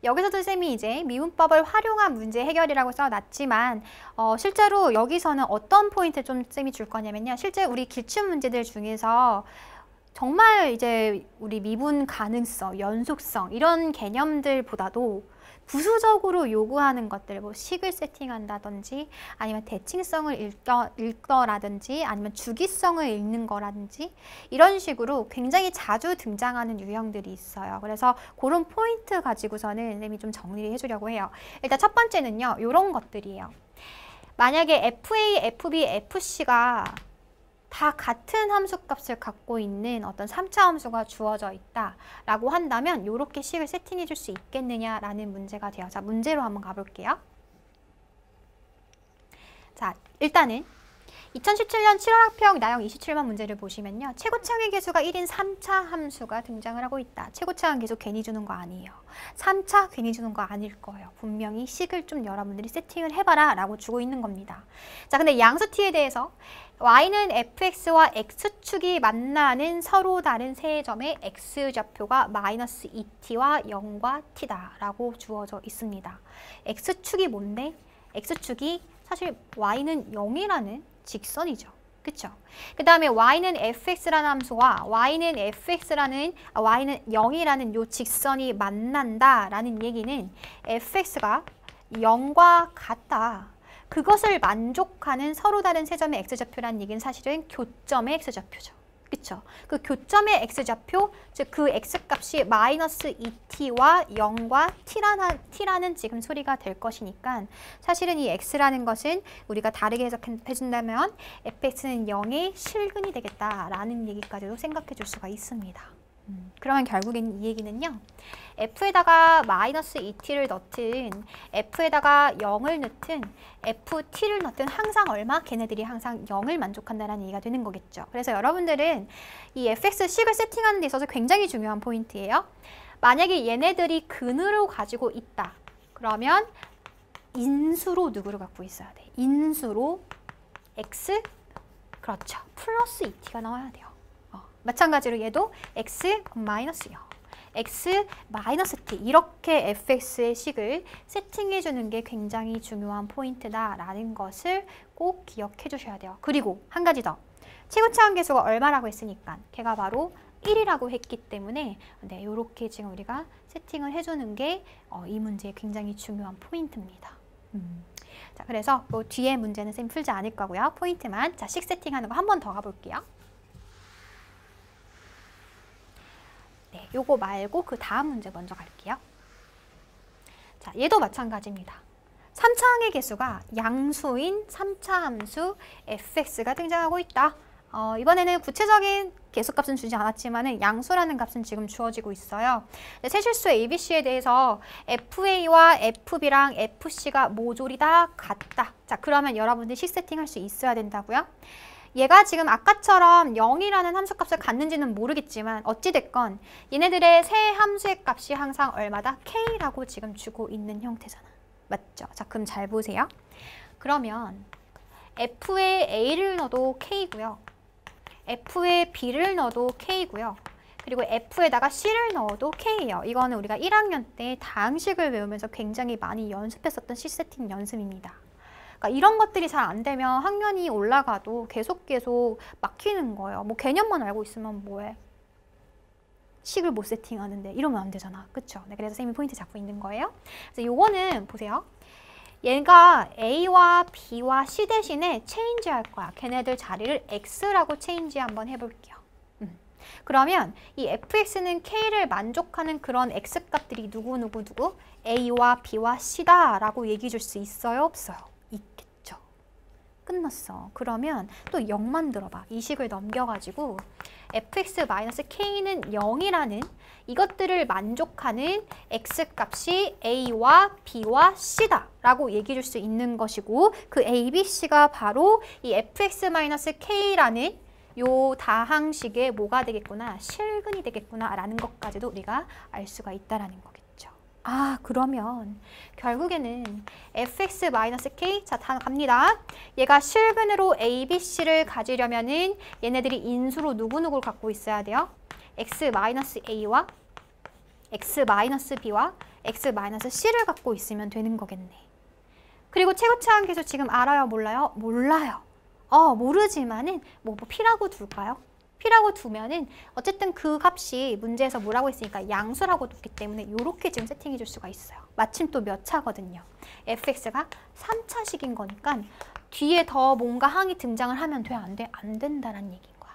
여기서도 쌤이 이제 미분법을 활용한 문제 해결이라고 써놨지만 실제로 여기서는 어떤 포인트 좀 쌤이 줄 거냐면요. 실제 우리 기출 문제들 중에서 정말 이제 우리 미분 가능성, 연속성 이런 개념들보다도 부수적으로 요구하는 것들, 뭐 식을 세팅한다든지 아니면 대칭성을 읽더라든지 아니면 주기성을 읽는 거라든지 이런 식으로 굉장히 자주 등장하는 유형들이 있어요. 그래서 그런 포인트 가지고서는 선생님이 좀 정리를 해주려고 해요. 일단 첫 번째는요, 이런 것들이에요. 만약에 FA, FB, FC가 다 같은 함수값을 갖고 있는 어떤 3차 함수가 주어져 있다라고 한다면 이렇게 식을 세팅해 줄 수 있겠느냐라는 문제가 돼요. 자, 문제로 한번 가볼게요. 자, 일단은 2017년 7월 학평 나형 27번 문제를 보시면요. 최고차항의 계수가 1인 3차 함수가 등장을 하고 있다. 최고차항 계수 괜히 주는 거 아니에요. 3차 괜히 주는 거 아닐 거예요. 분명히 식을 좀 여러분들이 세팅을 해봐라 라고 주고 있는 겁니다. 자, 근데 양수t에 대해서 y는 fx와 x축이 만나는 서로 다른 세 점의 x좌표가 마이너스 2t와 0과 t다 라고 주어져 있습니다. x축이 뭔데? x축이 사실 y는 0이라는 직선이죠. 그쵸? 그 다음에 y는 fx라는 함수와 y는 0이라는 요 직선이 만난다라는 얘기는 fx가 0과 같다. 그것을 만족하는 서로 다른 세 점의 x좌표라는 얘기는 사실은 교점의 x좌표죠. 그쵸? 그 교점의 x좌표, 즉 그 x값이 마이너스 2t와 0과 t라는 지금 소리가 될 것이니까 사실은 이 x라는 것은 우리가 다르게 해석해준다면 fx는 0의 실근이 되겠다라는 얘기까지도 생각해 줄 수가 있습니다. 그러면 결국엔 이 얘기는요. f에다가 마이너스 2t를 넣든 f에다가 0을 넣든 ft를 넣든 항상 얼마? 걔네들이 항상 0을 만족한다는 얘기가 되는 거겠죠. 그래서 여러분들은 이 fx 식을 세팅하는 데 있어서 굉장히 중요한 포인트예요. 만약에 얘네들이 근으로 가지고 있다. 그러면 인수로 누구를 갖고 있어야 돼? 인수로 x, 그렇죠. 플러스 2t가 나와야 돼요. 마찬가지로 얘도 x 마이너스 0, x 마이너스 t 이렇게 fx의 식을 세팅해 주는 게 굉장히 중요한 포인트다라는 것을 꼭 기억해 주셔야 돼요. 그리고 한 가지 더. 최고차항 계수가 얼마라고 했으니까 걔가 바로 1이라고 했기 때문에 네, 이렇게 지금 우리가 세팅을 해주는 게 이 문제의 굉장히 중요한 포인트입니다. 자, 그래서 그 뒤에 문제는 쌤 풀지 않을 거고요. 포인트만 자, 식 세팅하는 거 한 번 더 가볼게요. 네, 요거 말고 그 다음 문제 먼저 갈게요. 자, 얘도 마찬가지입니다. 3차항의 개수가 양수인 3차 함수 fx가 등장하고 있다. 이번에는 구체적인 개수값은 주지 않았지만 양수라는 값은 지금 주어지고 있어요. 세실수 ABC에 대해서 FA와 FB랑 FC가 모조리 다 같다. 자, 그러면 여러분들 식 세팅할 수 있어야 된다고요. 얘가 지금 아까처럼 0이라는 함수값을 갖는지는 모르겠지만 어찌됐건 얘네들의 세 함수의 값이 항상 얼마다? K라고 지금 주고 있는 형태잖아. 맞죠? 자, 그럼 잘 보세요. 그러면 F에 A를 넣어도 K고요. F에 B를 넣어도 K고요. 그리고 F에다가 C를 넣어도 K예요. 이거는 우리가 1학년 때 다항식을 외우면서 굉장히 많이 연습했었던 식 세팅 연습입니다. 그러니까 이런 것들이 잘 안 되면 학년이 올라가도 계속 막히는 거예요. 뭐 개념만 알고 있으면 뭐해? 식을 못 세팅하는데 이러면 안 되잖아. 그쵸? 네, 그래서 쌤이 포인트 잡고 있는 거예요. 그래서 요거는 보세요. 얘가 A와 B와 C 대신에 체인지 할 거야. 걔네들 자리를 X라고 체인지 한번 해볼게요. 그러면 이 fx는 k를 만족하는 그런 x값들이 누구? A와 B와 C다 라고 얘기해 줄 수 있어요? 없어요? 있겠죠. 끝났어. 그러면 또 0만 들어봐. 이 식을 넘겨가지고 fx-k는 0이라는 이것들을 만족하는 x값이 A와 B와 C다 라고 얘기해 줄 수 있는 것이고 그 A, B, C가 바로 이 fx-k라는 요 다항식의 뭐가 되겠구나? 실근이 되겠구나 라는 것까지도 우리가 알 수가 있다라는 거겠죠. 아, 그러면 결국에는 fx-k, 자, 다 갑니다. 얘가 실근으로 a, b, c를 가지려면은 얘네들이 인수로 누구누구를 갖고 있어야 돼요? x-a와 x-b와 x-c를 갖고 있으면 되는 거겠네. 그리고 최고차항 계수 지금 알아요? 몰라요? 몰라요. 모르지만은 뭐 P라고 둘까요? P라고 두면은 어쨌든 그 값이 문제에서 뭐라고 했으니까 양수라고 뒀기 때문에 이렇게 지금 세팅해 줄 수가 있어요. 마침 또 몇 차거든요. fx가 3차식인 거니까 뒤에 더 뭔가 항이 등장을 하면 돼? 안 돼? 안 된다는 얘기인 거야.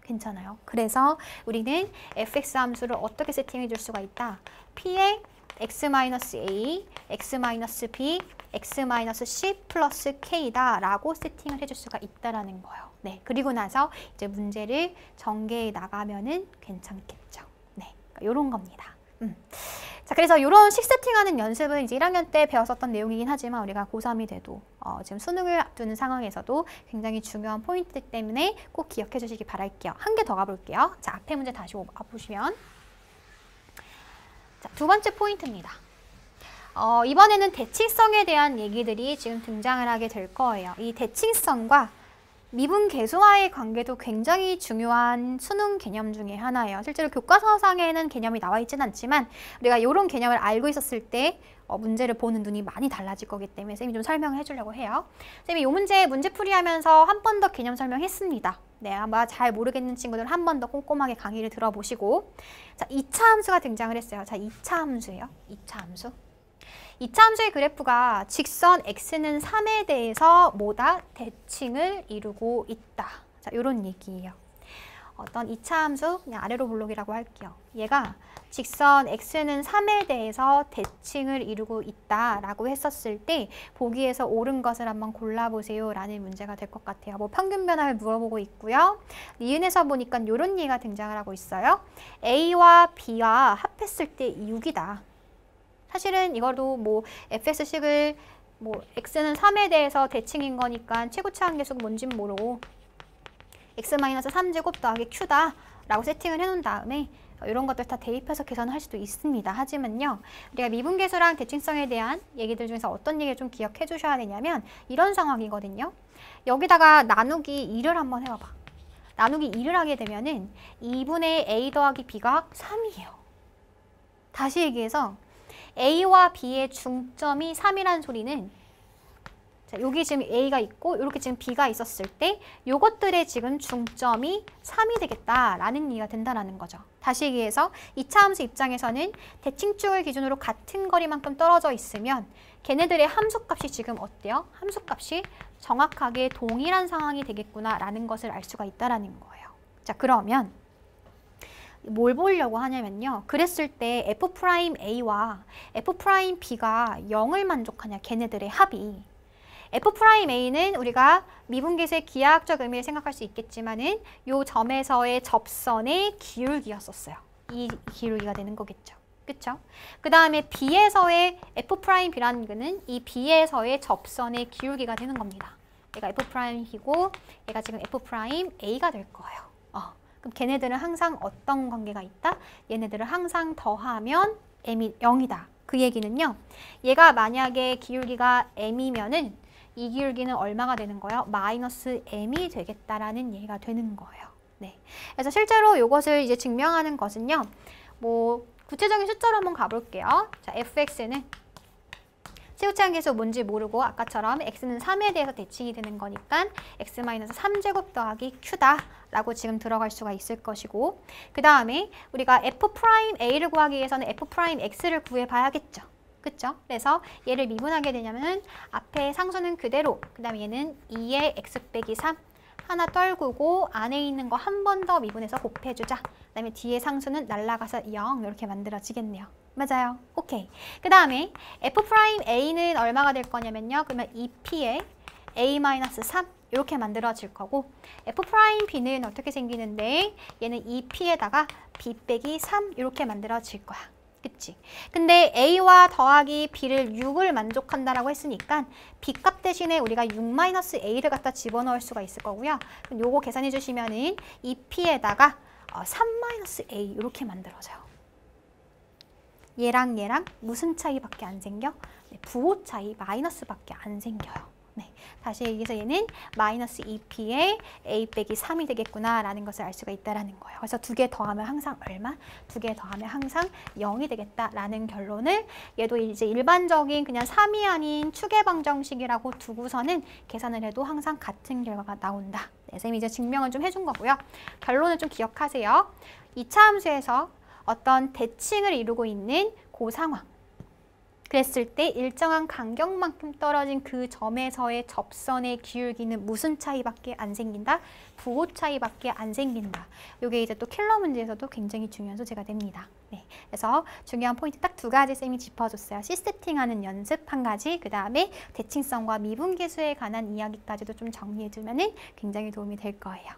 괜찮아요? 그래서 우리는 fx 함수를 어떻게 세팅해 줄 수가 있다? P에 x-a, x-b, x-c 플러스 k다 라고 세팅을 해줄 수가 있다라는 거예요. 네, 그리고 나서 이제 문제를 전개해 나가면은 괜찮겠죠. 네, 이런 겁니다. 자, 그래서 이런 식 세팅하는 연습은 이제 1학년 때 배웠었던 내용이긴 하지만 우리가 고3이 돼도 지금 수능을 앞두는 상황에서도 굉장히 중요한 포인트이기 때문에 꼭 기억해 주시기 바랄게요. 한 개 더 가볼게요. 자, 앞에 문제 다시 와보시면 자, 두 번째 포인트입니다. 이번에는 대칭성에 대한 얘기들이 지금 등장을 하게 될 거예요. 이 대칭성과 미분계수와의 관계도 굉장히 중요한 수능 개념 중에 하나예요. 실제로 교과서상에는 개념이 나와 있지는 않지만 우리가 이런 개념을 알고 있었을 때 문제를 보는 눈이 많이 달라질 거기 때문에 쌤이 좀 설명을 해주려고 해요. 쌤이 이 문제풀이 하면서 한 번 더 개념 설명했습니다. 네, 아마 잘 모르겠는 친구들 한 번 더 꼼꼼하게 강의를 들어보시고 자, 2차 함수가 등장을 했어요. 자, 2차 함수예요. 2차 함수. 2차 함수의 그래프가 직선 x는 3에 대해서 뭐다? 대칭을 이루고 있다. 자, 이런 얘기예요. 어떤 2차 함수, 그냥 아래로 볼록이라고 할게요. 얘가 직선 x는 3에 대해서 대칭을 이루고 있다라고 했었을 때 보기에서 옳은 것을 한번 골라보세요 라는 문제가 될 것 같아요. 뭐 평균 변화를 물어보고 있고요. 니은에서 보니까 이런 얘기가 등장을 하고 있어요. a와 b와 합했을 때 6이다. 사실은 이거도 뭐 fs식을 뭐 x는 3에 대해서 대칭인 거니까 최고차항 계수가 뭔진 모르고 x-3제곱 더하기 q다 라고 세팅을 해놓은 다음에 이런 것들 다 대입해서 계산을 할 수도 있습니다. 하지만요, 우리가 미분계수랑 대칭성에 대한 얘기들 중에서 어떤 얘기를 좀 기억해 주셔야 되냐면 이런 상황이거든요. 여기다가 나누기 2를 한번 해봐봐. 나누기 2를 하게 되면은 2분의 a 더하기 b가 3이에요. 다시 얘기해서 a와 b의 중점이 3이라는 소리는 자, 여기 지금 a가 있고 이렇게 지금 b가 있었을 때 요것들의 지금 중점이 3이 되겠다라는 얘기가 된다는 거죠. 다시 얘기해서 2차 함수 입장에서는 대칭축을 기준으로 같은 거리만큼 떨어져 있으면 걔네들의 함수값이 지금 어때요? 함수값이 정확하게 동일한 상황이 되겠구나라는 것을 알 수가 있다는 거예요. 자, 그러면 뭘 보려고 하냐면요. 그랬을 때 f'a와 f'b가 0을 만족하냐, 걔네들의 합이. f'a는 우리가 미분계수의 기하학적 의미를 생각할 수 있겠지만은 요 점에서의 접선의 기울기였었어요. 이 기울기가 되는 거겠죠. 그쵸? 그 다음에 b에서의 f'b라는 거는 이 b에서의 접선의 기울기가 되는 겁니다. 얘가 f'이고 얘가 지금 f'a가 될 거예요. 그럼 걔네들은 항상 어떤 관계가 있다? 얘네들은 항상 더하면 m이 0이다. 그 얘기는요. 얘가 만약에 기울기가 m이면은 이 기울기는 얼마가 되는 거예요? 마이너스 m이 되겠다라는 얘기가 되는 거예요. 네. 그래서 실제로 이것을 이제 증명하는 것은요. 뭐 구체적인 숫자로 한번 가볼게요. 자, fx는 최고차항 계수 뭔지 모르고 아까처럼 x는 3에 대해서 대칭이 되는 거니까 x-3제곱 더하기 q다 라고 지금 들어갈 수가 있을 것이고 그 다음에 우리가 f'a를 구하기 위해서는 f'x를 구해봐야겠죠. 그쵸? 그래서 얘를 미분하게 되냐면 앞에 상수는 그대로 그 다음에 얘는 2의 x 빼기 3 하나 떨구고 안에 있는 거 한 번 더 미분해서 곱해주자. 그 다음에 뒤에 상수는 날라가서 0 이렇게 만들어지겠네요. 맞아요. 오케이. 그 다음에 f'a는 얼마가 될 거냐면요. 그러면 2p에 a-3 이렇게 만들어질 거고 f'b는 어떻게 생기는데 얘는 2p에다가 b 빼기 3 이렇게 만들어질 거야. 그치? 근데 a와 더하기 b를 6을 만족한다라고 했으니까 b 값 대신에 우리가 6-a를 갖다 집어넣을 수가 있을 거고요. 그럼 요거 계산해 주시면은 2p에다가 3-a 이렇게 만들어져요. 얘랑 얘랑 무슨 차이밖에 안 생겨? 네, 부호 차이 마이너스밖에 안 생겨요. 네, 다시 얘기해서 얘는 마이너스 2p에 a 빼기 3이 되겠구나 라는 것을 알 수가 있다는 거예요. 그래서 두 개 더하면 항상 얼마? 두 개 더하면 항상 0이 되겠다라는 결론을 얘도 이제 일반적인 그냥 3이 아닌 추계방정식이라고 두고서는 계산을 해도 항상 같은 결과가 나온다. 네, 쌤이 이제 증명을 좀 해준 거고요. 결론을 좀 기억하세요. 2차 함수에서 어떤 대칭을 이루고 있는 그 상황. 그랬을 때 일정한 간격만큼 떨어진 그 점에서의 접선의 기울기는 무슨 차이밖에 안 생긴다? 부호 차이밖에 안 생긴다. 이게 이제 또 킬러 문제에서도 굉장히 중요한 소재가 됩니다. 네, 그래서 중요한 포인트 딱 두 가지 쌤이 짚어줬어요. 시세팅하는 연습 한 가지, 그 다음에 대칭성과 미분계수에 관한 이야기까지도 좀 정리해주면 굉장히 도움이 될 거예요.